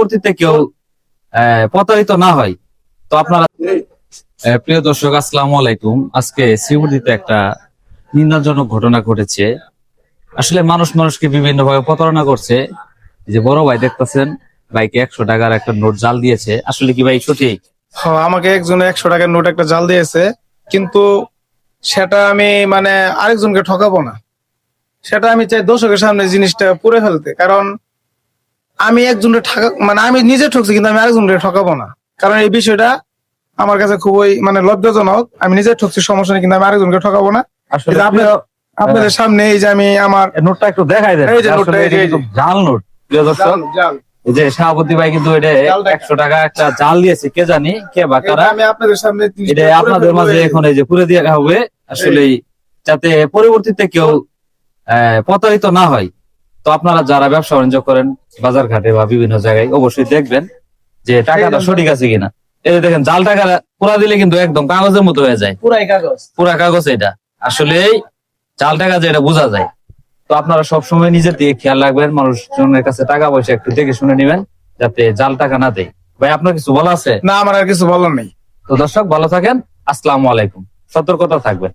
পরবর্তীতে কেউ প্রতারিত না হয়। তো আপনারা প্রিয় দর্শক, আসসালামু আলাইকুম। আজকে শ্রীবর্ধীতে একটা নিন্দাজনক ঘটনা ঘটেছে। আসলে মানুষকে বিভিন্ন ভাবে প্রতারণা করছে। যে বড় ভাই দেখতেছেন, ভাইকে 100 টাকার একটা নোট জাল দিয়েছে। আসলে কি ভাই সঠিক? আমাকে একজন 100 টাকার নোট একটা জাল দিয়েছে, কিন্তু সেটা আমি মানে আরেকজনকে ঠকাবো না। সেটা আমি চাই দর্শকের সামনে জিনিসটা পুরে ফেলতে, কারণ আমি একজনকে আমি নিজে ঠকছি, কিন্তু আমি আরেকজনকে ঠকাবো না। কারণ এই বিষয়টা আমার কাছে খুবই লজ্জাজনক। আমি নিজে ঠকছি, সমস্যা নেই, কিন্তু আমি আরেকজনকে ঠকাবো না। আসলে আপনাদের সামনে এই যে আমি আমার নোটটা একটু দেখাই দেন। এই যে নোটটা, আসলে এটা কিন্তু জাল নোট। প্রিয় দর্শক, জাল এই যে সভাপতি ভাই কিন্তু এটা 100 টাকা একটা জাল দিয়েছে। কে জানি কে বা কারা। আমি আপনাদের সামনে এটা আপনাদের মাঝে এখন এই যে পুরে দিয়ে হবে, আসলে যাতে পরবর্তীতে কেউ প্রতারিত না হয়। তো আপনারা যারা ব্যবসা বাণিজ্য করেন বাজার ঘাটে বা বিভিন্ন জায়গায়, অবশ্যই দেখবেন যে টাকাটা সঠিক আছে কিনা। এই যে দেখেন, জাল টাকা পুরা দিলে কিন্তু একদম কাগজের মতো হয়ে যায়। পুরা কাগজ এটা। আসলে জাল টাকা যে এটা বোঝা যায়। তো আপনারা সবসময় নিজের দিকে খেয়াল রাখবেন, মানুষজনের কাছে টাকা পয়সা একটু দেখে শুনে নিবেন, যাতে জাল টাকা না দেয়। ভাই, আপনার কিছু বলা আছে? না, আমার আর কিছু বলার নেই। তো দর্শক, ভালো থাকেন। আসসালামু আলাইকুম। সতর্কতা থাকবেন।